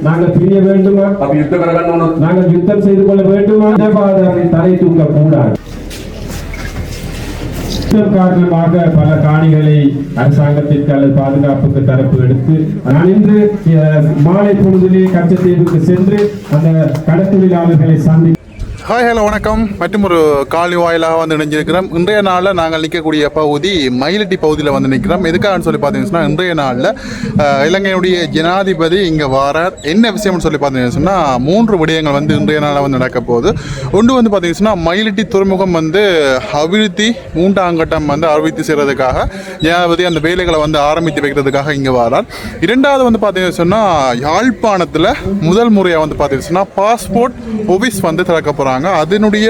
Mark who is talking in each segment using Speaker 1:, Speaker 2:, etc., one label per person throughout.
Speaker 1: நாங்கள் பிரிய வேண்டுமா? நாங்கள் யுத்தம் செய்து கொள்ள வேண்டுமா? தலை தூக்க கூடாது. காரணமாக பல காணிகளை அரசாங்கத்திற்கு அல்லது பாதுகாப்புக்கு தரப்பு எடுத்து நான் இன்று மாலை பொழுதிலே கச்சத்தீவுக்கு சென்று அந்த கடத்தொழிலாளர்களை சந்தி.
Speaker 2: ஹாய் ஹலோ வணக்கம். மற்றும் ஒரு காலி வாயிலாக வந்து இணைஞ்சிருக்கிறோம். இன்றைய நாளில் நாங்கள் நிற்கக்கூடிய பகுதி மயிலட்டி பகுதியில் வந்து நிற்கிறோம். எதுக்காகன்னு சொல்லி பார்த்தீங்கன்னா இன்றைய நாளில் இலங்கையுடைய ஜனாதிபதி இங்கே வாரார். என்ன விஷயம்னு சொல்லி பார்த்தீங்கன்னு சொன்னால் 3 விடயங்கள் வந்து இன்றைய நாளில் வந்து நடக்க போகுது. ஒன்று வந்து பார்த்தீங்கன்னா மயிலட்டி துறைமுகம் வந்து அபிவிருத்தி 3ஆம் கட்டம் வந்து அபிவிருத்தி செய்கிறதுக்காக ஜனாதிபதி அந்த வேலைகளை வந்து ஆரம்பித்து வைக்கிறதுக்காக இங்கே வாரார். 2வது வந்து பார்த்தீங்கன்னு சொன்னால் யாழ்ப்பாணத்தில் முதல் முறையாக வந்து பார்த்தீங்கன்னு சொன்னால் பாஸ்போர்ட் ஆஃபீஸ் வந்து திறக்க போகிறாங்க. அதனுடைய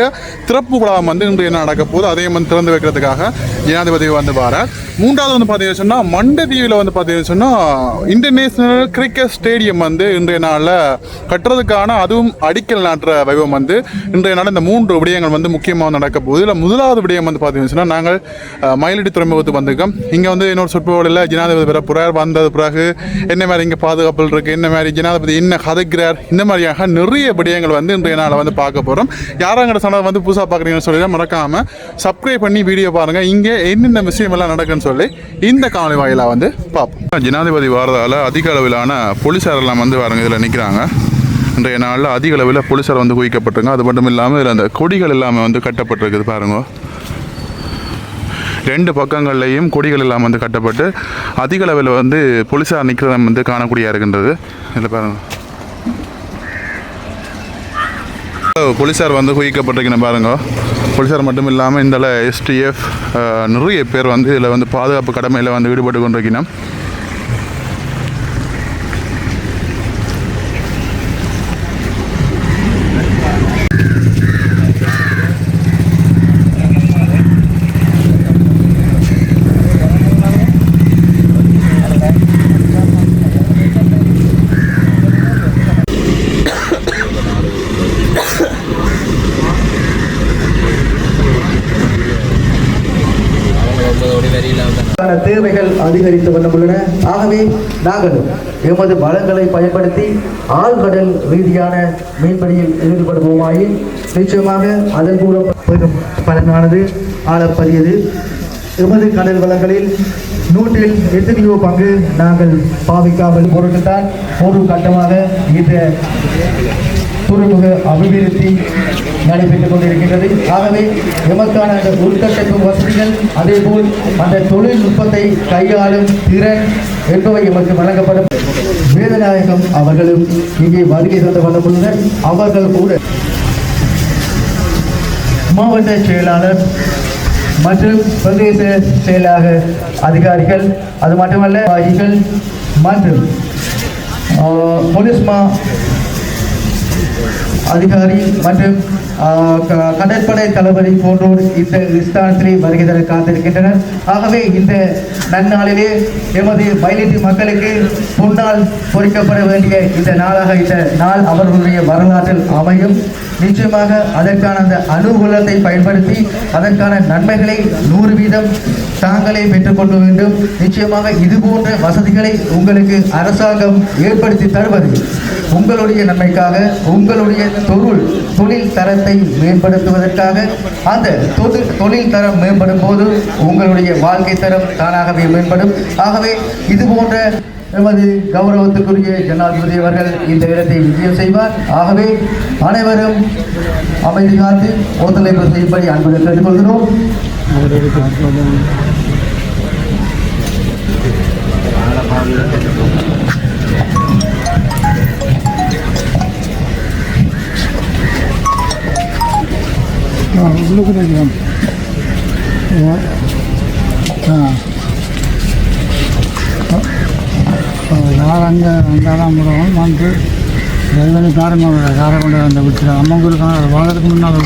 Speaker 2: திறப்பு விழா வந்து இன்று என்ன நடக்க போது அதையும் வந்து திறந்து வைக்கிறதுக்காக ஜனாதிபதி வந்து வாரார். 3வது வந்து பார்த்தீங்கன்னு சொன்னால் மண்டதீவில் வந்து பார்த்தீங்கன்னு சொன்னால் இன்டர்நேஷனல் கிரிக்கெட் ஸ்டேடியம் வந்து இன்றைய நாளில் கட்டுறதுக்கான அதுவும் அடிக்கல் நாட்டுற வைபவம் வந்து இன்றைய நாள் இந்த 3 விடயங்கள் வந்து முக்கியமாக நடக்க போகுது. இதில் முதலாவது விடயம் வந்து பார்த்தீங்கன்னு சொன்னால் நாங்கள் மயிலட்டி துறைமுகத்துக்கு வந்திருக்கோம். இங்கே வந்து இன்னொரு சொற்பொழிவில் ஜனாதிபதி பெற புறார் வந்தது பிறகு என்ன மாதிரி இங்கே பாதுகாப்பு இருக்குது, என்ன மாதிரி ஜனாதிபதி என்ன கதைக்கிறார், இந்த மாதிரியாக நிறைய விடயங்கள் வந்து இன்றைய நாளை வந்து பார்க்க போகிறோம். யாராங்கிற சொன்னதை வந்து புதுசாக பார்க்குறீங்கன்னு சொல்லி மறக்காமல் சப்ஸ்கிரைப் பண்ணி வீடியோ பாருங்கள். இங்கே என்னென்ன விஷயம் எல்லாம் நடக்குன்னு சொல்லி இந்த காணொலி வாயிலாக வந்து பார்ப்போம். ஜனாதிபதி வாரதால் அதிக அளவிலான போலீஸார் எல்லாம் வந்து வரங்க இதில் நிற்கிறாங்க. இன்றைய நாளில் அதிக அளவில் போலீஸார் வந்து குவிக்கப்பட்டிருங்க. அது மட்டும் இல்லாமல் இதில் அந்த கொடிகள் எல்லாமே வந்து கட்டப்பட்டிருக்குது பாருங்க. 2 பக்கங்கள்லையும் கொடிகள் எல்லாம் வந்து கட்டப்பட்டு அதிக அளவில் வந்து போலீஸார் நிற்கிறத வந்து காணக்கூடியா இருக்கின்றது. இதில் பாருங்கள் போலீஸார் வந்து குவிக்கப்பட்டிருக்கணும் பாருங்க. போலீஸார் மட்டும் இல்லாமல் இந்த STF நிறைய பேர் வந்து இதில் வந்து பாதுகாப்பு கடமையில் வந்து ஈடுபட்டு கொண்டிருக்கணும்.
Speaker 3: தேவைகள் அதிகரித்து வந்துள்ளன. ஆகவே நாங்களும் எமது வளங்களை பயன்படுத்தி ஆழ்கடல் ரீதியான மீன்பிடியில் ஈடுபடுவோமாயின் நிச்சயமாக அதன் மூலம் பெரும் பலனானது ஆளப்பரியது. எமது கடல் வளங்களில் 100இல் எத்தனையோ பங்கு நாங்கள் பாவிக்காமல் பொருட்கள்தான் ஒரு கட்டமாக இந்த துறைமுக அபிவிருத்தி நடைபெற்றுக் கொண்டிருக்கின்றது. ஆகவே எமக்கான அந்த உள்கட்டமைப்பு வசதிகள் அதேபோல் அந்த தொழில்நுட்பத்தை கையாளும் திறன் என்பவை எமக்கு வழங்கப்படும். வேதநாயகம் அவர்களும் இங்கே வருகை தந்து வந்துள்ளனர். அவர்கள் கூட மாவட்ட செயலாளர் மற்றும் பிரதேச செயலாளர் அதிகாரிகள், அது மட்டுமல்ல வாகிகள் மற்றும் போலீஸ்மா அதிகாரி மற்றும் கடற்படை தளபதி போன்றோர் இந்த ஸ்தானத்திலே வருகை தர காத்திருக்கின்றனர். ஆகவே இந்த நன்னாளிலே எமது மயிலட்டி மக்களுக்கு பொன்னால் பொறிக்கப்பட வேண்டிய இந்த நாளாக இந்த நாள் அவர்களுடைய வரலாற்றில் அமையும். நிச்சயமாக அதற்கான அந்த அனுகூலத்தை பயன்படுத்தி அதற்கான நன்மைகளை 100% தாங்களே பெற்றுக்கொள்ள வேண்டும். நிச்சயமாக இது போன்ற வசதிகளை உங்களுக்கு அரசாங்கம் ஏற்படுத்தி தருவது உங்களுடைய நன்மைக்காக, உங்களுடைய தொழில் தரத்தை மேம்படுத்துவதற்காக. அந்த தொழில் தரம் மேம்படும் போது உங்களுடைய வாழ்க்கை தரம் தானாகவே மேம்படும். ஆகவே இது போன்ற எமது கௌரவத்துக்குரிய ஜனாதிபதி அவர்கள் இந்த இடத்தை விஜயம் செய்வார். ஆகவே அனைவரும் அமைதி காத்து ஒத்துழைப்பு செய்யும்படி அன்புடன் கேட்டுக்கொள்கிறோம்.
Speaker 4: யார் அங்கே அங்கெல்லாம் முழுவதும் வந்து வெள்ளி காரங்களோட காரை கொண்டு அந்த விட்டு அம்மங்களுக்கான வாழ்றதுக்கு முன்னால்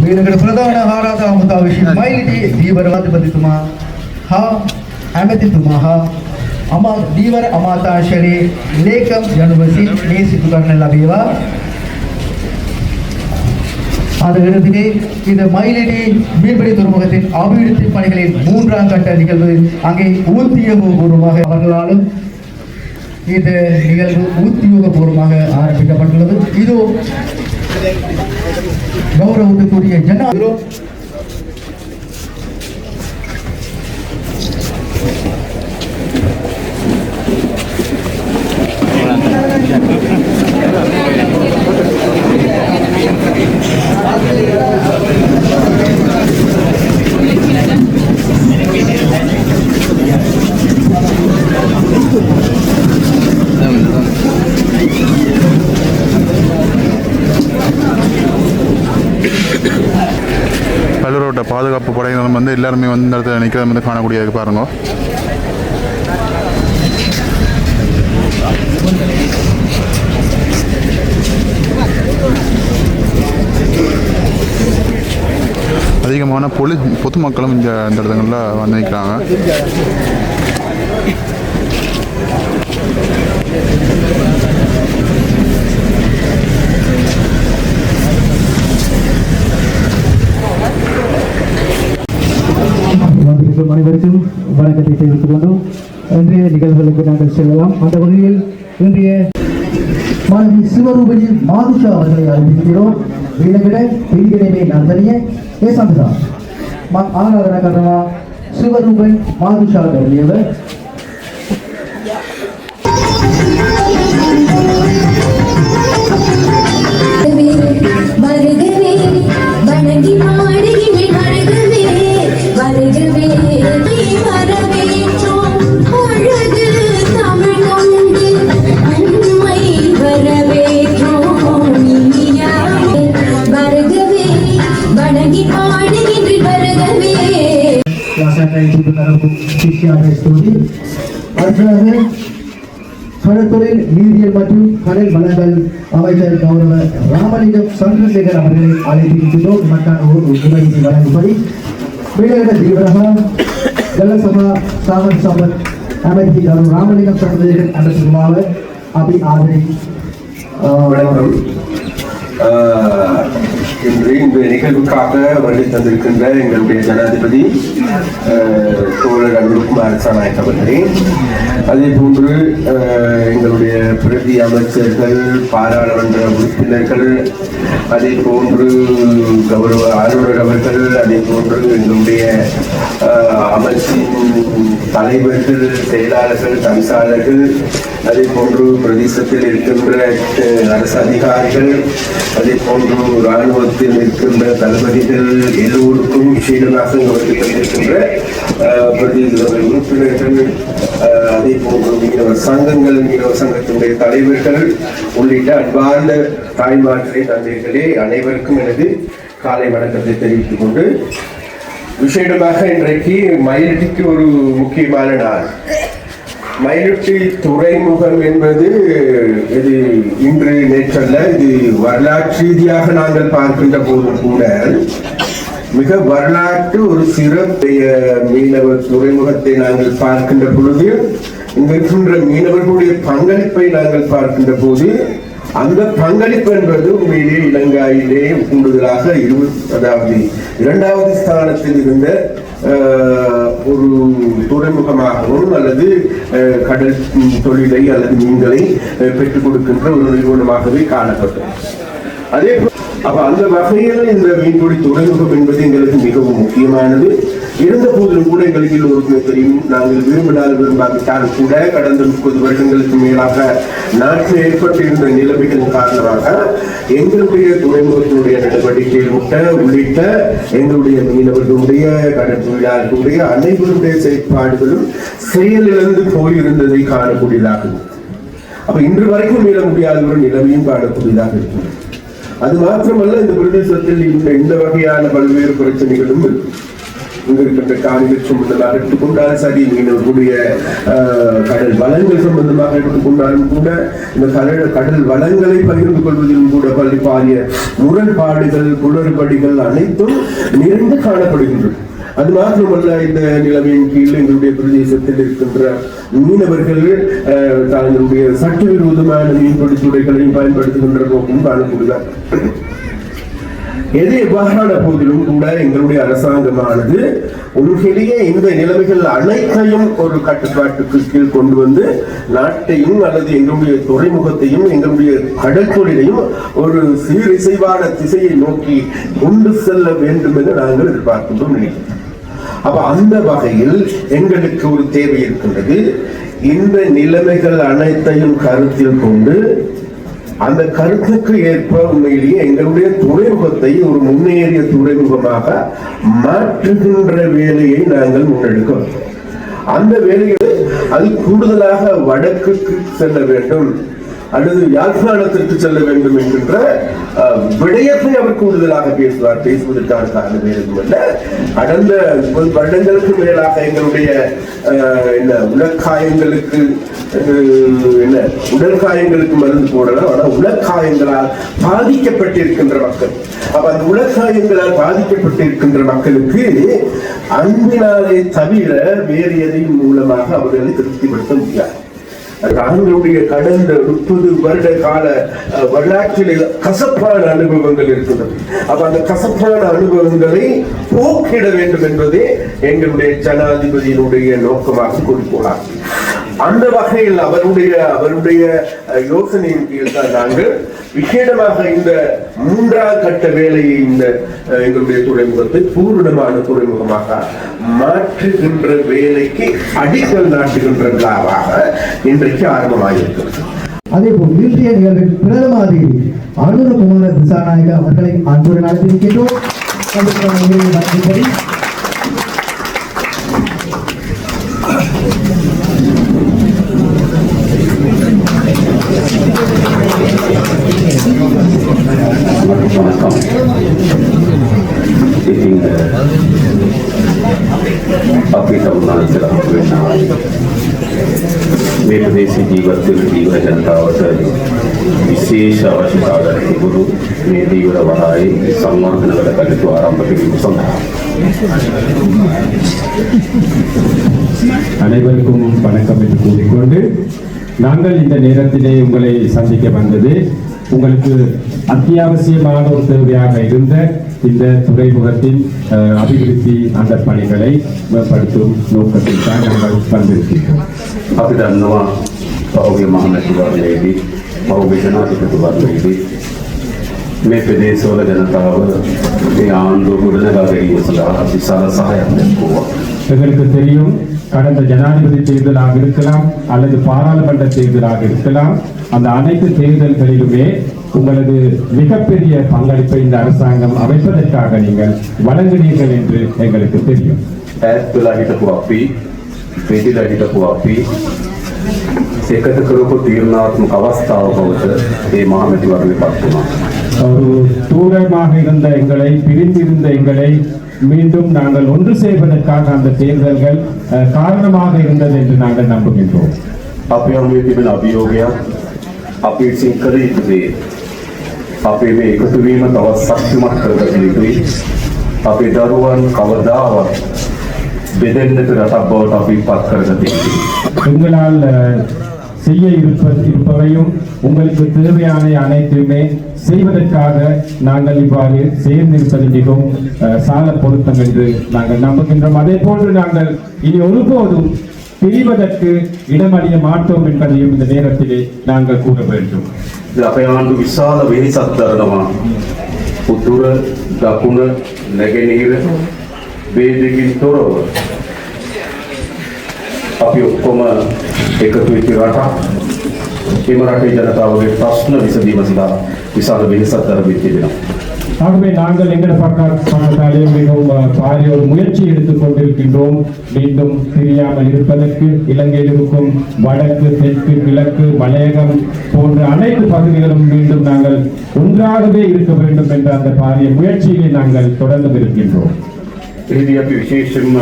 Speaker 3: ඊළඟට ප්‍රධාන ආරාධනා අමතා විසින් මයිලිටි දීවරවත් ප්‍රතිතුමා හා ඇමතිතුමා හා දීවර අමාත්‍යාංශයේ ලේකම් යනු විසින් මේ සිදු කරන ලැබේවා. அந்த இடத்திலே இந்த மயிலடி மீன்பிடி துறைமுகத்தின் அபிவிருத்தி பணிகளின் 3ஆம் கட்ட நிகழ்வு அங்கே ஊர்த்தியபூர்வமாக அவர்களாலும் இந்த நிகழ்வு உத்தியோகபூர்வமாக ஆரம்பிக்கப்பட்டுள்ளது. இது கௌரவத்துக்குரிய ஜனாதிபதி
Speaker 2: கல்லூரோட பாதுகாப்பு படையினரும் வந்து எல்லாருமே வந்து இந்த இடத்துல நிற்கிறத வந்து காணக்கூடியது பாருங்க. அதிகமான பொதுமக்களும் இந்த இடங்களில் வந்து நிற்கிறாங்க.
Speaker 3: அனைவருக்கும் வணக்கத்தை தெரிவித்துக் கொண்டோம். இன்றைய நிகழ்வுகளுக்கு நாங்கள் செல்லலாம். அந்த வகையில் இன்றைய மாணவி சிவரூபணி மாதுஷா அவர்களை அறிவிக்கிறோம். விலகிட பிரிவினை நந்தனிய ஏசாந்தா ஆராதனா கர்ணமா சிவரூபன் மாதுஷா அவர்கள்
Speaker 5: வணங்கி மாடுகின்ற வருகவே வருகவே வரவேற்றோம் பொழுது தமிழ் கொண்டு அன்மை வரவேற்றோம் வருகவே வணங்கி மாடுகின்ற வருகவே.
Speaker 3: அடுத்ததாக கடற்தொழில் நீரியல் மற்றும் கடல் வளங்கள் அமைச்சர் கௌரவ ராமலிங்கம் சந்திரசேகர் அவர்களை அழைத்திருக்கிறோம். இதற்கான ஒரு உதவி வழங்கும்படி வீரர்கள் தீவிரமாக ஜலசபா சாமன் சம்பத் அமைச்சர் கௌரவ ராமலிங்கம் சந்திரசேகர் அரசுமாக அபி ஆதரி.
Speaker 6: இன்று இந்த நிகழ்வுக்காக வருகை தந்திருக்கின்ற எங்களுடைய ஜனாதிபதி தோழர் அனுருகுமார் அரசாநாயக் அவர்களே, அதே போன்று எங்களுடைய பிரதி அமைச்சர்கள், பாராளுமன்ற உறுப்பினர்கள், அதே போன்று கௌரவ ஆளுநர் அவர்கள், அதே போன்று எங்களுடைய அமைச்சின் தலைவர்கள், செயலாளர்கள், தவிசாளர்கள், அதே போன்று பிரதேசத்தில் இருக்கின்ற அரசு அதிகாரிகள், அதே போன்று இராணுவத்தில் இருக்கின்ற தளபதிகள் எல்லோருக்கும் விசேடமாக இருக்கின்ற பிரதேச உறுப்பினர்கள், அதே போன்று மீனவர் சங்கங்கள், மீனவர் சங்கத்தினுடைய தலைவர்கள் உள்ளிட்ட அன்பார்ந்த தாய்மார்களே, தந்தைகளே, அனைவருக்கும் எனது காலை வணக்கத்தை தெரிவித்துக் கொண்டு, விசேடமாக இன்றைக்கு மயிலட்டிக்கு ஒரு முக்கியமான நாள். மயிலட்டி துறைமுகம் என்பது இது இன்று நேற்றல்ல, இது வரலாற்று ரீதியாக நாங்கள் பார்க்கின்ற போது கூட மிக வரலாற்று ஒரு சிறப்புடைய மீனவர் துறைமுகத்தை நாங்கள் பார்க்கின்ற பொழுது, இங்க இருக்கின்ற மீனவர்களுடைய பங்களிப்பை நாங்கள் பார்க்கின்ற போது, அந்த பங்களிப்பு என்பது உண்மையிலே இலங்கையிலே கூடுதலாக அதாவது 2வது ஸ்தானத்தில் இருந்த ஒரு துறைமுகமாகவும் அல்லது கடல் தொழிலை அல்லது மீன்களை பெற்றுக் கொடுக்கின்ற ஒரு நிறுவனமாகவே காணப்பட்டது. அதே அப்ப அந்த வகையில் இந்த மீன்பிடி துறைமுகம் என்பது எங்களுக்கு மிகவும் முக்கியமானது. இருந்த போதிலும் கூட எங்களுக்கு எல்லோருக்குமே தெரியும், நாங்கள் விரும்பினால் விரும்பாவிட்டால் கூட கடந்த 30 வருடங்களுக்கு மேலாக நாட்டில் ஏற்பட்டிருந்த நிலைமைகளின் காரணமாக எங்களுடைய துறைமுகத்தினுடைய நடவடிக்கைகள் உள்ளிட்ட எங்களுடைய மீனவர்களுடைய கடல் தொழிலாளர்களுடைய அனைவருடைய செயற்பாடுகளும் செயலிழந்து போயிருந்ததை காணக்கூடியதாக. அப்ப இன்று வரைக்கும் மீள முடியாத ஒரு நிலைமையும் காணக்கூடியதாக இருக்கிறது. அது மாத்திரமல்ல, இந்த பிரதேசத்தில் இந்த வகையான பல்வேறு பிரச்சனைகளும் இங்க இருக்கின்ற காணிகள் சம்பந்தமாக எடுத்துக்கொண்டாலும் சரி, மீனவர்களுடைய கடல் வளங்கள் சம்பந்தமாக எடுத்துக்கொண்டாலும் கூட, இந்த கடல் வளங்களை பகிர்ந்து கொள்வதிலும் கூட பாரிய முரண்பாடுகள், குளறுபடிகள் அனைத்தும் நிறைந்து காணப்படுகின்றன. அது மாத்திரமல்ல, இந்த நிலைமையின் கீழ் எங்களுடைய பிரதேசத்தில் இருக்கின்ற மீனவர்கள் தங்களுடைய சட்டவிரோதமான மீன்பிடி துறைகளையும் பயன்படுத்துகின்ற போக்கும் காணப்படுகிறார். எது எவ்வாறான போதிலும் கூட எங்களுடைய அரசாங்கமானது உண்மையிலேயே இந்த நிலைமைகள் அனைத்தையும் ஒரு கட்டுப்பாட்டுக்கு கீழ் கொண்டு வந்து நாட்டையும் அல்லது எங்களுடைய துறைமுகத்தையும் எங்களுடைய கடல் தொழிலையும் ஒரு சீரிசைவான திசையை நோக்கி கொண்டு செல்ல வேண்டும் என்று நாங்கள் எதிர்பார்க்கின்றோம் நினைக்கிறோம். அப்ப அந்த வகையில் எங்களுக்கு ஒரு தேவை இருக்கின்றது. இந்த நிலைமைகள் அனைத்தையும் கருத்தில் கொண்டு அந்த கருத்துக்கு ஏற்ப உண்மையிலேயே எங்களுடைய துறைமுகத்தை ஒரு முன்னேறிய துறைமுகமாக மாற்றுகின்ற வேலையை நாங்கள் முன்னெடுக்கிறோம். அந்த வேலையை அது கூடுதலாக வடக்குக்கு செல்ல வேண்டும் அல்லது யாழ்ப்பாணத்திற்கு செல்ல வேண்டும் என்கின்ற விடயத்தை அவர் கூடுதலாக பேசுவதற்கான காரணம் எதுவுமல்ல. கடந்த 30 வருடங்களுக்கு மேலாக எங்களுடைய உலக்காயங்களுக்கு உடல் காயங்களுக்கு மருந்து போடலாம். ஆனால் உலக்காயங்களால் பாதிக்கப்பட்டிருக்கின்ற மக்கள், அப்ப அந்த உலக்காயங்களால் பாதிக்கப்பட்டிருக்கின்ற மக்களுக்கு அன்பினாலே தவிர வேறு எதையும் மூலமாக அவர்களை திருப்திப்படுத்த முடியாது. அவர்களுடைய கடந்த 30 வருட கால வரலாற்றில் கசப்பான அனுபவங்கள் இருக்கின்றன. அப்ப அந்த கசப்பான அனுபவங்களை போக்கிட வேண்டும் என்பதே எங்களுடைய ஜனாதிபதியினுடைய நோக்கமாக குறிக்கோளாகும். அந்த வகையில் அவருடைய யோசனையின் கீழ் தான் நாங்கள் விசேடமாக இந்த 3ஆம் கட்ட வேலையை இந்த எங்களுடைய துறைமுகத்தை பூரணமான துறைமுகமாக மாற்றுகின்ற வேலைக்கு அடிக்கல் நாட்டுகின்ற விழாவாக இன்றைக்கு ஆரம்பமாயிருக்கிறது.
Speaker 3: அதேபோல் இன்றைய நிகழ்வில் பிரதம அதிகாரி அனுரகுமார திசாநாயக அவர்களை அன்புடன் அழைத்திருக்கின்றோம்.
Speaker 7: வணக்கம். අපිට උනාචර වෙනවා මේ ප්‍රදේශයේ ජීවත් වෙන ජීව ජනතාවට විශේෂ අවශ්‍යතාවයක් තිබුණු මේ දීවර වහායේ සංවර්ධනවල කටයුතු ආරම්භ කිරීම සඳහා
Speaker 1: அனைவருக்கும் வணக்கம் என்று கூறிக்கொண்டு நாங்கள் இந்த நேரத்திலே உங்களை சந்திக்க வந்தது உங்களுக்கு அத்தியாவசியமான ஒரு தேவையாக இருந்த இந்த துறைமுகத்தின் அபிவிருத்தி அந்த பணிகளை மேம்படுத்தும் நோக்கத்தில் தான் நாங்கள் வந்திருக்கிறோம்.
Speaker 7: අපි දන්නවා පහුගිය මහමැතිවරණයේදී පහුගිය ජනාධිපතිවරණයේදී මේ ප්‍රදේශවල ජනතාව මේ ආණ්ඩුව ගොඩනගා ගැනීම සඳහා විශාල සහායක් දැක්වුවා.
Speaker 1: எங்களுக்கு தெரியும் கடந்த ஜனாதிபதி தேர்தலாக இருக்கலாம் அல்லது பாராளுமன்ற தேர்தலாக இருக்கலாம், அந்த அனைத்து தேர்தல்களிலுமே உங்களது மிகப்பெரிய பங்களிப்பை இந்த அரசாங்கம் அமைப்பதற்காக நீங்கள் வழங்கினீர்கள் என்று எங்களுக்கு தெரியும்.
Speaker 7: ඈත්වලා හිටපු අපි වෙදිලා හිටපු අපි එකතු කරපු තීරණාත්මක අවස්ථාව බවට මේ මහමැතිවරණය පත් වුණා.
Speaker 1: ஒரு தூரமாக இருந்த எங்களை, பிரிந்திருந்த எங்களை மீண்டும் நாங்கள் ஒன்று சேர்வதற்காக அந்த தேர்தல்கள் காரணமாக இருந்தது என்று நாங்கள் நம்புகின்றோம்.
Speaker 7: අපි අමුවේ තිබෙන අභියෝගයක් අපි විසින් කළ යුතු දේ අපේ මේ එකතු වීම තවත් ශක්තිමත් කරගත යුතුයි. අපේ දරුවන් කවදාවත් බෙදෙන්නට රටක් බවට අපි පත් කරගත යුතුයි.
Speaker 1: உங்களால் செய்ய இருப்பவையும் உங்களுக்கு தேவையான அனைத்துமே செய்வதற்காக நாங்கள் இவ்வாறு சேர்ந்திருப்பது மிகவும் சால பொருத்தம் என்று நாங்கள் நம்புகின்றோம். அதே போன்று நாங்கள் இனி ஒருபோதும் பிரிவதற்கு இடமறிய மாட்டோம் என்பதையும் இந்த நேரத்திலே நாங்கள் கூற வேண்டும்.
Speaker 7: අපේ ආණ්ඩුව විශාල වෙහෙසක් දරනවා. උතුර දකුණ නැගෙනහිර වේදකින් තොරව අපි ඔක්කොම එකතු වෙච්ච රටක්. එම රටේ ජනතාවගේ ප්‍රශ්න විසඳීම සඳහා විශාල වෙහෙසක් දරමින් තිබෙනවා.
Speaker 1: ஆகவே நாங்கள் எங்கள் பக்கத்தாலே மிகவும் பாரிய ஒரு முயற்சி எடுத்துக் கொண்டிருக்கின்றோம். மீண்டும் பிரியாமல் இருப்பதற்கு இலங்கையில் இருக்கும் வடக்கு, தெற்கு, கிழக்கு, மலையகம் போன்ற அனைத்து பகுதிகளும் மீண்டும் நாங்கள் ஒன்றாகவே இருக்க வேண்டும் என்ற அந்த பாரிய முயற்சியை நாங்கள் தொடர்ந்து இருக்கின்றோம்.
Speaker 7: එහිදී අපි විශේෂයෙන්ම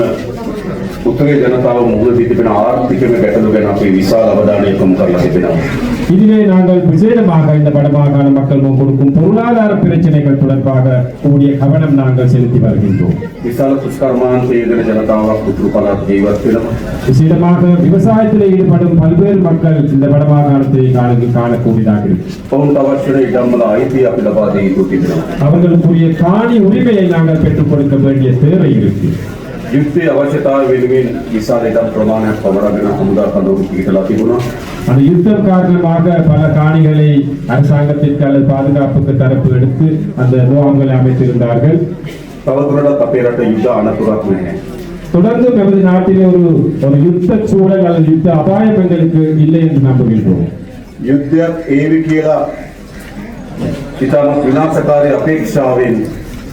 Speaker 7: උතුරේ ජනතාව මුහුණ දී තිබෙන ආර්ථික ගැටලු ගැන අපි විශාල අවධානයක් යොමු කරලා තිබෙනවා.
Speaker 1: இதிலே நாங்கள் விசேடமாக இந்த வடமாகாண மக்கள் கொடுக்கும் பொருளாதார பிரச்சனைகள் தொடர்பாக கூடிய கவனம் நாங்கள் செலுத்தி வருகின்றோம்.
Speaker 7: විශාල කෘෂිකර්මාන්තයේ ජනතාවක් උතුරු පළාත් ජීවත් වෙනවා.
Speaker 1: விசேடமாக விவசாயத்தில் ஈடுபடும் பல்வேறு மக்கள் இந்த வடமாகாணத்தை காணக்கூடியதாக இருக்கு.
Speaker 7: ඔවුන්ට අවශ්‍ය වන ඉඩම්වල අයිතිය අපි ලබා දිය යුතු තිබෙනවා.
Speaker 1: அவர்களுக்குரிய காணி உரிமையை நாங்கள் பெற்றுக் கொடுக்க வேண்டிய தேவை இருக்கு.
Speaker 7: යුද්ධයේ අවශ්‍යතාවය වෙනුවෙන් විශාල ඉඩම් ප්‍රමාණයක් පවරගෙන හමුදා කඳවුරු පිහිටලා තිබුණා.
Speaker 1: அந்த யுத்தம் காரணமாக பல காணிகளை அரசாங்கத்திற்கு அல்லது பாதுகாப்புக்கு தரப்பு எடுத்து அந்த முகாம்களை அமைத்திருந்தார்கள்.
Speaker 7: තවදුරටත් අපේ රට යුද්ධ අනතුරක් නැහැ.
Speaker 1: தொடர்ந்து நமது நாட்டில் ஒரு யுத்த சூழல் அல்லது யுத்த அபாயம் எங்களுக்கு இல்லை என்று நம்புகின்றோம்.
Speaker 7: යුද්ධයක් ඒවි කියලා ඉතාමත් විනාශකාරී අපේක්ෂාවෙන්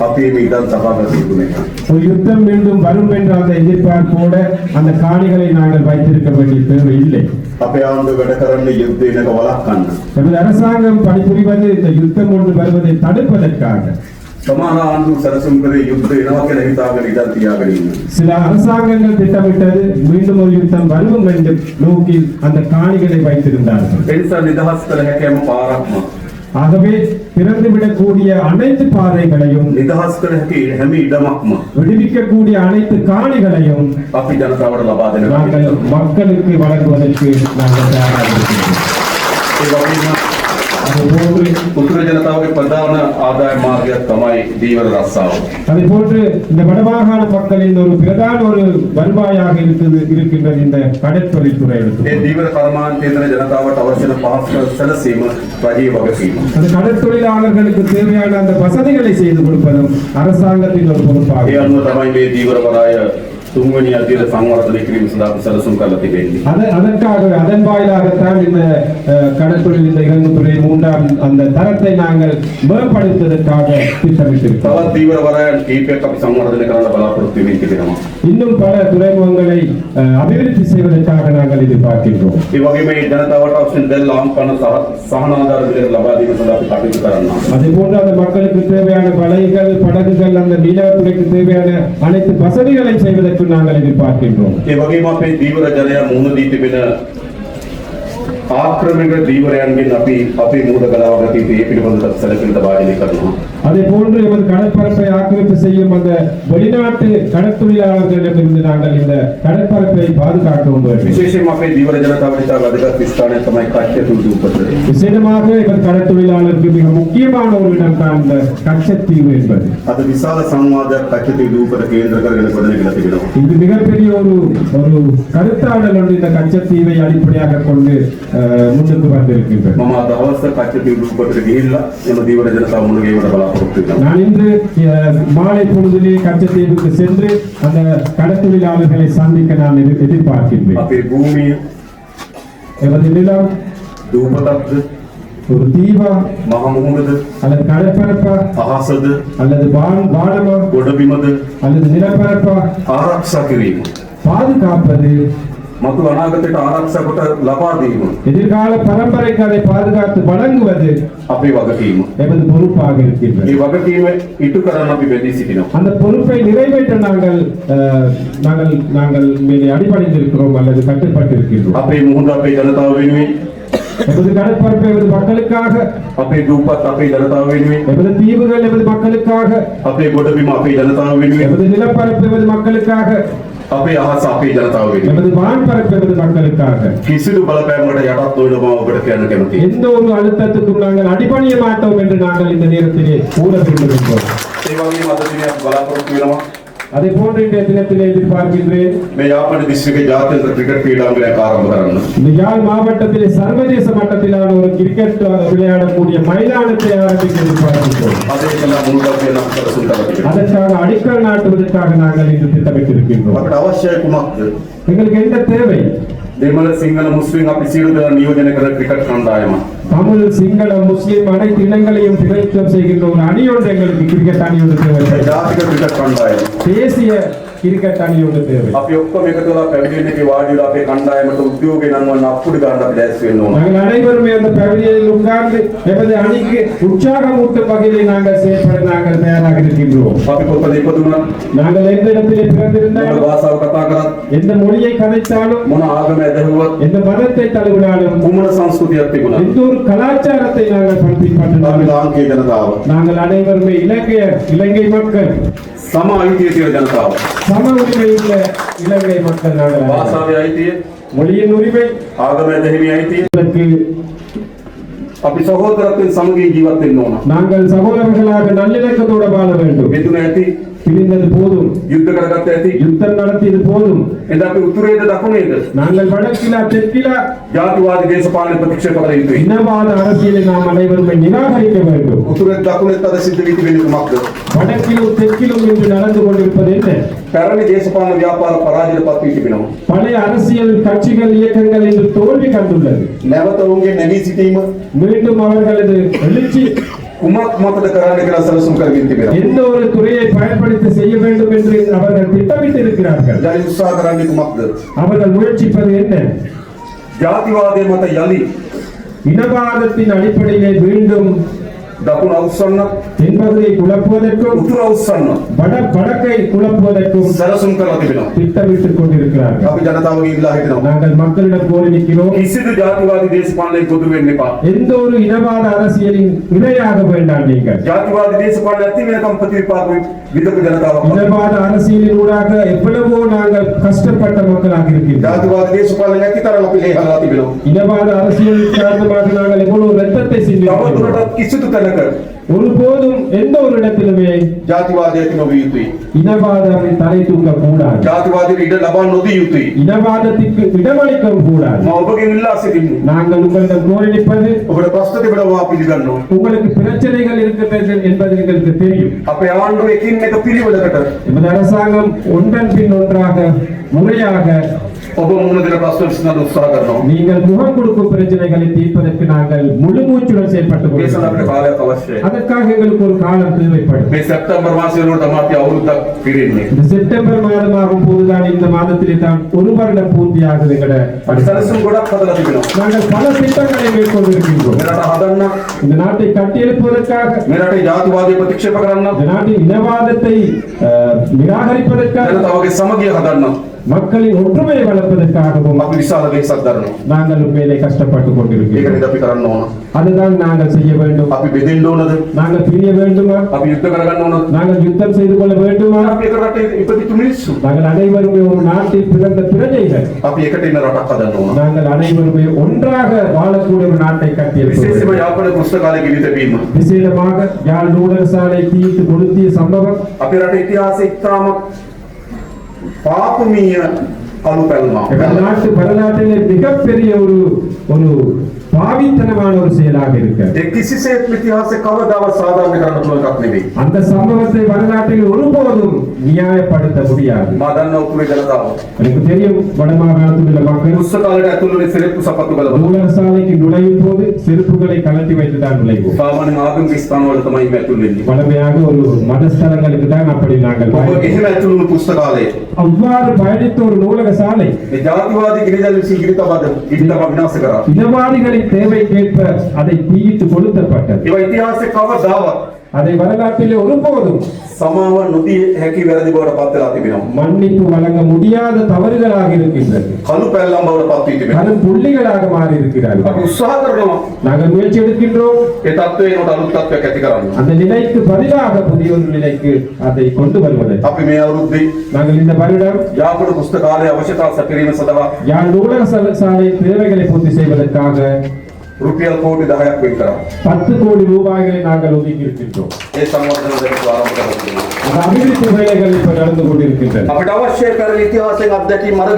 Speaker 7: අපේ මේ ඉඩම් තබාගත යුතු නැහැ.
Speaker 1: ஒரு யுத்தம் மீண்டும் வரும் என்ற அந்த எதிர்பார்ப்போட அந்த காணிகளை நாங்கள் வைத்திருக்க வேண்டிய தேவை இல்லை.
Speaker 7: අපේ ආණ්ඩුව වැඩ කරන්නේ යුද්ධය නක වළක්වන්න.
Speaker 1: நமது அரசாங்கம் பணிபுரிவது இந்த யுத்தம் ஒன்று வருவதை தடுப்பதற்காக.
Speaker 7: සමාන ආණ්ඩුව සැලසුම් කරේ යුද්ධය එනවා කියලා හිතාගෙන ඉඩම් තියාගෙන ඉන්න.
Speaker 1: சில அரசாங்கங்கள் திட்டமிட்டது மீண்டும் ஒரு யுத்தம் வரும் என்று நோக்கில் அந்த காணிகளை வைத்திருந்தார்கள்.
Speaker 7: ඒ නිසා නිදහස් කළ හැකියම පාරක්ම
Speaker 1: ஆகவே திறந்துவிடக்கூடிய அனைத்து பாதைகளையும்
Speaker 7: නිදහස් කළ හැකි හැම ඉඩමක්ම
Speaker 1: விடுவிக்கக்கூடிய அனைத்து காணிகளையும்
Speaker 7: අපි ජනතාවට ලබා දෙනවා.
Speaker 1: நாங்கள் மக்களுக்கு வழங்குவதற்கு நாங்கள் தயாராக இருக்கிறோம்.
Speaker 7: ඒ වගේම
Speaker 1: அதுபோன்று
Speaker 7: උතුරු ජනතාවගේ ප්‍රධාන ආදාය මාර්ගයක් තමයි දීවර රස්සාව.
Speaker 1: அதுபோன்று இந்த வடமாகாண மக்களின் ஒரு பிரதான ஒரு வருவாயாக இருக்கின்றது இந்த கடற்தொழில்துறை.
Speaker 7: ඒ දීවර කර්මාන්තයේ ජනතාවට අවශ්‍ය වන පහසුකම් සැලසීම රජයේ වගකීම.
Speaker 1: அந்த கடற்தொழிலாளர்களுக்கு தேவையான அந்த வசதிகளை செய்து கொடுப்பதும் அரசாங்கத்தின் ஒரு
Speaker 7: ඒ
Speaker 1: பொறுப்பாகும்.
Speaker 7: අනුව තමයි මේ දීවර වරාය තුන්වෙනි අධ්‍යයන සංවර්ධනය කිරීම සඳහා සැලසුම් කරලා තිබෙන්නේ.
Speaker 1: அதற்காக அதன் வாயிலாகத்தான் இந்த கடற்தொழில் இந்த இறங்குதுறை மூன்றாம் அந்த தரத்தை நாங்கள் மேம்படுத்துவதற்காக திட்டமிட்டிருக்கிறோம்.
Speaker 7: තවත් දීවර වරායන් කීපයක් අපි සංවර්ධනය කරන්න බලාපොරොත්තු වෙමින් තිබෙනවා.
Speaker 1: இன்னும் பல துறைமுகங்களை அபிவிருத்தி செய்வதற்காக நாங்கள் எதிர்பார்க்கின்றோம்.
Speaker 7: ඒ වගේම මේ ජනතාවට අවශ්‍ය දැල් ලාම්පන සහනාධාර විදිහට ලබා දීම සඳහා අපි කටයුතු කරනවා.
Speaker 1: அதே போன்று அந்த மக்களுக்கு தேவையான வலைகள் படகுகள் அந்த மீனவத்துறைக்கு தேவையான அனைத்து வசதிகளை செய்வதற்கு நாங்கள் எதிர்பார்க்கின்றோம்.
Speaker 7: ඒ වගේම අපේ දීවර ජනයා මුහුණ දී තිබෙන ආක්‍රමණික දීවරයන්ගෙන් අපි අපේ මූද ගලවා ගත යුතු ඒ පිළිබඳව සැලකිලි භාජනය කරනවා.
Speaker 1: அதே போன்று எமது கடற்பரப்பை ஆக்கிரமிப்பு செய்யும் அந்த வெளிநாட்டு கடற்தொழிலாளர்களிடமிருந்து நாங்கள் இந்த கடற்பரப்பை பாதுகாக்க வேண்டும்.
Speaker 7: විශේෂයෙන්ම අපේ දීවර ජනතාවට ඉතා වැදගත් ස්ථානයක් තමයි කච්චතීව දූපත.
Speaker 1: விசேடமாக இவர் கடற்தொழிலாளருக்கு மிக முக்கியமான ஒரு இடம் தான் இந்த கச்சத்தீவு என்பது.
Speaker 7: අද විශාල සංවාදයක් කච්චතීව දූපත කේන්ද්‍ර කරගෙන ගොඩනැගිලා තිබෙනවා.
Speaker 1: இது மிகப்பெரிய ஒரு கருத்தாடல் ஒன்று இந்த கச்சத்தீவை அடிப்படையாக கொண்டு முன்னுக்கு வந்திருக்கின்றது.
Speaker 7: මම අද අවස්ථ කච්චතීව දූපතට ගිහිල්ලා එම දීවර ජනතාව මුණ ගැහිමට බලාපොරොත්තු වෙනවා.
Speaker 1: நான் இன்று மாலை பொழுதிலே கச்சத்தீவுக்கு சென்று அந்த கடற்தொழிலாளர்களை சந்திக்க நான் எதிர்பார்க்கின்றேன்.
Speaker 7: අපේ භූමිය
Speaker 1: எமது நிலம்
Speaker 7: දූපතක්ද
Speaker 1: ஒரு தீவா
Speaker 7: මහ මුහුණද
Speaker 1: அல்லது கடற்பரப்பா
Speaker 7: අහසද
Speaker 1: அல்லது வானமா
Speaker 7: ගොඩබිමද
Speaker 1: அல்லது நிலப்பரப்பா
Speaker 7: ආරක්ෂා කිරීම
Speaker 1: பாதுகாப்பது
Speaker 7: මතු අනාගතයට ආරක්ෂා කොට ලබා දීම
Speaker 1: எதிர்கால பரம்பரைக்கு அதை பாதுகாத்து வழங்குவது
Speaker 7: අපේ වගකීම.
Speaker 1: எமது பொறுப்பாக இருக்கின்றது.
Speaker 7: ඒ වගකීම ඉටු කරන්න අපි බැඳී සිටිනවා.
Speaker 1: அந்த பொறுப்பை நிறைவேற்ற நாங்கள் மேலே அடிபணிந்திருக்கிறோம் அல்லது கட்டுப்பட்டிருக்கின்றோம்.
Speaker 7: අපේ මුහුණ අපේ ජනතාව වෙනුවෙන්
Speaker 1: எமது கடற்பரப்பை எமது மக்களுக்காக,
Speaker 7: අපේ දූපත් අපේ ජනතාව වෙනුවෙන්
Speaker 1: எமது தீவுகள் எமது மக்களுக்காக,
Speaker 7: අපේ ගොඩබිම අපේ ජනතාව වෙනුවෙන්
Speaker 1: எமது நிலப்பரப்பு எமது மக்களுக்காக,
Speaker 7: අපේ අහස අපේ ජනතාව වෙනුවෙන්
Speaker 1: எமது வான்பரப்பு எமது மக்களுக்காக
Speaker 7: කිසිදු බලපෑමකට යටත් නොවන බව ඔබට කියන්න කැමතියි.
Speaker 1: எந்த ஒரு அழுத்தத்துக்கும் நாங்கள் அடிபணிய மாட்டோம் என்று நாங்கள் இந்த நேரத்திலே கூற விரும்புகின்றோம்.
Speaker 7: ඒ වගේම අද දිනයක් බලාපොරොත්තු වෙනවා
Speaker 1: அதே போன்று இன்றைய தினத்திலே எதிர்பார்க்கின்றேன்
Speaker 7: මේ යාපන දිස්ත්‍රික්ක ජාත්‍යන්තර ක්‍රිකට් ක්‍රීඩාංගණයක් ආරම්භ කරන්න.
Speaker 1: இந்த யாழ் மாவட்டத்திலே சர்வதேச மட்டத்திலான ஒரு கிரிக்கெட் விளையாடக்கூடிய மைதானத்தை ஆரம்பிக்க எதிர்பார்க்கின்றோம்.
Speaker 7: අද ඒකලා මුළුල්ලක් වෙන සැලසුම් කරලා තිබෙනවා.
Speaker 1: அதற்காக அடிக்கல் நாட்டுவதற்காக நாங்கள் இன்று திட்டமிட்டிருக்கின்றோம்.
Speaker 7: අපිට අවශ්‍යයි කුමක්ද?
Speaker 1: எங்களுக்கு என்ன தேவை?
Speaker 7: දෙමළ සිංහල මුස්ලිම් අපි සියලු දෙනා නියෝජනය කරන ක්‍රිකට් කණ්ඩායම.
Speaker 1: தமிழ் சிங்கள முஸ்லிம் அனைத்து இனங்களையும் பிரதிநிதித்துவம் செய்கின்ற ஒரு அணியோடு எங்களுக்கு கிரிக்கெட் அணியோடு தேவை.
Speaker 7: ජාතික ක්‍රිකට් කණ්ඩායම.
Speaker 1: தேசிய கிரிக்கெட் அணியோடு தேவை.
Speaker 7: අපි ඔක්කොම එකතු වෙලා පැවිදිෙන් එකේ වාඩි වෙලා අපේ කණ්ඩායමට උද්‍යෝගේ නම් වන්න අප්පුඩි ගන්න අපි දැස් වෙන්න ඕන.
Speaker 1: நாங்கள் அனைவருமே அந்த பகுதியில் உட்கார்ந்து எமது அணிக்கு உற்சாகம் ஊட்டும் வகையிலே நாங்கள் செயல்பட நாங்கள் தயாராக இருக்கின்றோம்.
Speaker 7: අපි කොතන ඉපදුණා
Speaker 1: நாங்கள் எந்த இடத்திலே பிறந்திருந்தாலும்
Speaker 7: මොන භාෂාව කතා කරත්
Speaker 1: எந்த மொழியை கதைத்தாலும்
Speaker 7: මොන ආගම ඇදහුවත්
Speaker 1: எந்த மதத்தை தழுவினாலும்
Speaker 7: කුමන සංස්කෘතියක් තිබුණා
Speaker 1: எந்த ஒரு கலாச்சாரத்தை நாங்கள்
Speaker 7: අපි
Speaker 1: பின்பற்றினாலும்
Speaker 7: ලාංකීය ජනතාව
Speaker 1: நாங்கள் அனைவருமே இலங்கை மக்கள்,
Speaker 7: සම අයිතිය තියෙන ජනතාව
Speaker 1: சம உரிமை உள்ள இலங்கை மக்கள். நாங்கள் அனைவரும்.
Speaker 7: භාෂාවේ අයිතිය
Speaker 1: மொழியின் உரிமை
Speaker 7: ආගම ඇදහිමේ අයිතිය
Speaker 1: அதற்கு
Speaker 7: අපි සහෝදරත්වයෙන් සමගිය ජීවත් වෙන්න ඕන
Speaker 1: நாங்கள் சகோதரர்களாக நல்லிணக்கத்தோடு வாழ வேண்டும்.
Speaker 7: මෙතුන ඇති
Speaker 1: பிரிந்தது போதும்,
Speaker 7: යුද්ධ කරගත්ත ඇති
Speaker 1: யுத்தம் நடத்தியது போதும்.
Speaker 7: එද අපි උතුරේද දකුණේද
Speaker 1: நாங்கள் வடக்கிலா தெற்கிலா
Speaker 7: ජාතිවාදී දේශපාලන ප්‍රතික්ෂේප කළ යුතුයි
Speaker 1: இனவாத அரசியலை நாம் அனைவருமே நிராகரிக்க வேண்டும்.
Speaker 7: උතුරේ දකුණේත් අද සිද්ධ වී තිබෙන්නේ කුමක්ද
Speaker 1: வடக்கிலும் தெற்கிலும் இன்று நடந்து கொண்டிருப்பது என்ன?
Speaker 7: පැරණි දේශපාලන ව්‍යාපාර පරාජයටපත් වී තිබෙනවා
Speaker 1: பழைய அரசியல் கட்சிகள் இயக்கங்கள் இன்று தோல்வி கண்டுள்ளது.
Speaker 7: නැවත ඔවුන්ගේ නැවී සිටීම
Speaker 1: மீண்டும் அவர்களது எழுச்சி
Speaker 7: කුමක් මතද කරන්න කියලා සැලසුම් කරමින් තිබෙනවා
Speaker 1: எந்த ஒரு துறையை பயன்படுத்தி செய்ய வேண்டும் என்று அவர்கள் திட்டமிட்டு இருக்கிறார்கள்.
Speaker 7: යලි උත්සාහ කරන්නේ කුමක්ද
Speaker 1: அவர்கள் முயற்சிப்பது என்ன?
Speaker 7: ජාතිවාදයේ මත යලි
Speaker 1: இனவாதத்தின் அடிப்படையிலே மீண்டும்
Speaker 7: දකුණ අවුස්සන්න
Speaker 1: தென்பகுதியை குழப்புவதற்கும்
Speaker 7: උතුර අවුස්සන්න
Speaker 1: வடக்கை குழப்புவதற்கும்
Speaker 7: සැලසුම් කරලා තිබෙනවා
Speaker 1: திட்டமிட்டுக் கொண்டிருக்கிறார்கள்.
Speaker 7: අපි ජනතාවගේ ඉල්ලා හිටිනවා
Speaker 1: நாங்கள் மக்களிடம் கோரி நிற்கிறோம்,
Speaker 7: කිසිදු ජාතිවාදී දේශපාලනයක ගොදුරු වෙන්න එපා
Speaker 1: எந்த ஒரு இனவாத அரசியலின் இரையாக வேண்டாம். நீங்கள்
Speaker 7: ජාතිවාදී දේශපාලන ඇති වෙනකම් ප්‍රතිපාද විදක ජනතාවක්
Speaker 1: இனவாத அரசியலின் ஊடாக எவ்வளவோ நாங்கள் கஷ்டப்பட்ட மக்களாக இருக்கின்றோம்.
Speaker 7: ජාතිවාදී දේශපාලන ඇති තරම් අපි ලේහලා තිබෙනවා
Speaker 1: இனவாத அரசியல் காரணமாக நாங்கள் எவ்வளவு ரத்தத்தை சிந்திக்கிறோம்.
Speaker 7: තවදුරටත් කිසිදු තැනක
Speaker 1: ஒருபோதும் எந்த ஒரு இடத்திலுமே
Speaker 7: ජාතිවාදය ඇති නොවිය යුතුයි
Speaker 1: இனவாதம் தலை தூக்க கூடாது,
Speaker 7: ජාතිවාදයට ඉඩ ලබා නොදිය යුතුයි
Speaker 1: இனவாதத்திற்கு இடமளிக்கவும் கூடாது.
Speaker 7: මම ඔබගෙන් ඉල්ලා සිටින්නේ
Speaker 1: நாங்கள் உங்களிடம் கோரி நிற்பது,
Speaker 7: ඔබට ප්‍රශ්න තිබෙනවා පිළිගන්නවා
Speaker 1: உங்களுக்கு பிரச்சனைகள் இருக்கின்றது என்பது எங்களுக்கு தெரியும்.
Speaker 7: අපේ ආණ්ඩුව එකින් එක පිළිවෙලකට
Speaker 1: எமது அரசாங்கம் ஒன்றன் பின் ஒன்றாக முறையாக
Speaker 7: ඔබ මුහුණ දෙන ප්‍රශ්න විසඳන්න උත්සාහ කරනවා
Speaker 1: நீங்கள் முகம் கொடுக்கும் பிரச்சனைகளை தீர்ப்பதற்கு நாங்கள் முழு மூச்சுடன் செயல்பட்டு
Speaker 7: මේ සඳහා අපිට
Speaker 1: கொண்டிருக்கிறோம்.
Speaker 7: කාලයක් අවශ්‍යයි
Speaker 1: அதற்காக எங்களுக்கு ஒரு காலம் தேவைப்படும்.
Speaker 7: මේ සැප්තැම්බර් මාසය වෙනකොට තමයි අපි අවුරුද්දක් පිරෙන්නේ
Speaker 1: இந்த செப்டம்பர் மாதமாகும் போதுதான் இந்த மாதத்திலே தான் ஒரு வருடம் பூர்த்தியாகுது.
Speaker 7: අපි සැලසුම් ගොඩක් හදලා තිබෙනවා
Speaker 1: நாங்கள் பல திட்டங்களை மேற்கொண்டிருக்கின்றோம்.
Speaker 7: මේ රට හදන්න
Speaker 1: இந்த நாட்டை கட்டியெழுப்புவதற்காக,
Speaker 7: මේ රටේ ජාතිවාදය ප්‍රතික්ෂේප කරන්න
Speaker 1: இந்த நாட்டின் இனவாதத்தை நிராகரிப்பதற்காக,
Speaker 7: ජනතාවගේ සමගිය හදන්න
Speaker 1: மக்களின் ஒற்றுமையை வளர்ப்பதற்காகவும்
Speaker 7: අපි විශාල වෙහෙසක් දරනවා
Speaker 1: நாங்கள் உண்மையிலே கஷ்டப்பட்டுக்
Speaker 7: ඒක
Speaker 1: கொண்டிருக்கிறோம்.
Speaker 7: නේද අපි කරන්න ඕන
Speaker 1: அதுதான் நாங்கள் செய்ய வேண்டும்.
Speaker 7: අපි බෙදෙන්න ඕනද
Speaker 1: நாங்கள் பிரிய வேண்டுமா?
Speaker 7: අපි යුද්ධ කරගන්න ඕනද
Speaker 1: நாங்கள் யுத்தம் செய்து கொள்ள வேண்டுமா?
Speaker 7: අපි එක රටේ ඉපදිතු මිනිස්සු
Speaker 1: நாங்கள் அனைவருமே ஒரு நாட்டில் பிறந்த பிரஜைகள்.
Speaker 7: අපි එකට ඉන්න රටක් හදන්න ඕන
Speaker 1: நாங்கள் அனைவருமே ஒன்றாக வாழக்கூடிய ஒரு நாட்டை
Speaker 7: විශේෂයෙන්ම
Speaker 1: கட்டியெழுப்ப
Speaker 7: යාපන පුස්තකාලයේ ගිවිතැබීම
Speaker 1: விசேடமாக யாழ் நூலக சாலை தீர்த்து கொளுத்திய சம்பவம்
Speaker 7: අපේ රටේ ඉතිහාසයේ ඉතාම පාපමීය අලු පැල්මක්
Speaker 1: எங்கள் நாட்டு வரலாற்றிலே மிகப்பெரிய ஒரு பாவித்தனமான ஒரு செயலாக இருக்கு.
Speaker 7: ඒ කිසිසේත් ඉතිහාසයේ කවදාවත් සාධාරණ කරන්න පුළුවන් එකක් නෙවෙයි
Speaker 1: அந்த சம்பவத்தை வரலாற்றில் ஒருபோதும் நியாயப்படுத்த முடியாது.
Speaker 7: මා දන්න උතුරේ ජනතාව
Speaker 1: எனக்கு தெரியும், வடமாகாணத்தில் உள்ள மக்கள்
Speaker 7: පුස්තකාලයට ඇතුළු වෙන සිරප්පු සපත්තු ගලවලා
Speaker 1: நூலக சாலைக்கு நுழையும் போது செருப்புகளை கலட்டி வைத்துதான் நுழைவோம்.
Speaker 7: සාමාන්‍ය ආගමික ස්ථානවල තමයි මේ ඇතුළු වෙන්නේ
Speaker 1: வளமையாக ஒரு மதஸ்தலங்களுக்கு தான் அப்படி நாங்கள்
Speaker 7: ඔබ
Speaker 1: பயணிப்போம்.
Speaker 7: එහෙම ඇතුළු වුණු පුස්තකාලයේ
Speaker 1: அவ்வாறு பயணித்த ஒரு நூலக சாலை
Speaker 7: මේ ජාතිවාදී ගිරිදල් විසින් ගිරිතවද විනාශ කරා
Speaker 1: இனவாதிகளின் தேவைக்கேற்ப அதை தீயிட்டு கொளுத்தப்பட்டது.
Speaker 7: ඒවා ඉතිහාසයේ කවදාවත්
Speaker 1: அதை வரலாற்றிலே ஒருபோதும்
Speaker 7: සමාව නොදී හැකි වැරදි බවට පත් වෙලා තිබෙනවා
Speaker 1: மன்னிப்பு வழங்க முடியாத தவறுகளாக இருக்கின்றது.
Speaker 7: කළු පැල්ලම් බවට පත් වී තිබෙනවා
Speaker 1: கரும் புள்ளிகளாக மாறி
Speaker 7: අපි
Speaker 1: இருக்கிறார்கள்.
Speaker 7: උත්සාහ කරනවා
Speaker 1: நாங்கள் முயற்சி எடுக்கின்றோம்,
Speaker 7: ඒ තත්ත්වයේ කොට අලුත් තත්ත්වයක් ඇති කරන්න
Speaker 1: அந்த நிலைக்கு பதிலாக புதிய ஒரு நிலைக்கு அதை கொண்டு வருவது.
Speaker 7: අපි මේ අවුරුද්දේ
Speaker 1: நாங்கள் இந்த வருடம்
Speaker 7: යාපන පුස්තකාලයේ අවශ්‍යතා සැපිරීම සඳහා
Speaker 1: யாழ் நூலக சாலை தேவைகளை பூர்த்தி செய்வதற்காக
Speaker 7: රුපියල් කෝටි 10ක් වෙන් කරා
Speaker 1: 10 கோடி ரூபாய்களை நாங்கள் ஒதுக்கி இருக்கின்றோம்.
Speaker 7: ඒ සංවර්ධන දෙක ආරම්භ කරලා තියෙනවා
Speaker 1: அந்த அபிவிருத்தி வேலைகள் இப்ப நடந்து கொண்டிருக்கின்றன.
Speaker 7: අපිට අවශ්‍ය කරන ඉතිහාසයෙන් අත්දැකීම් අරගෙන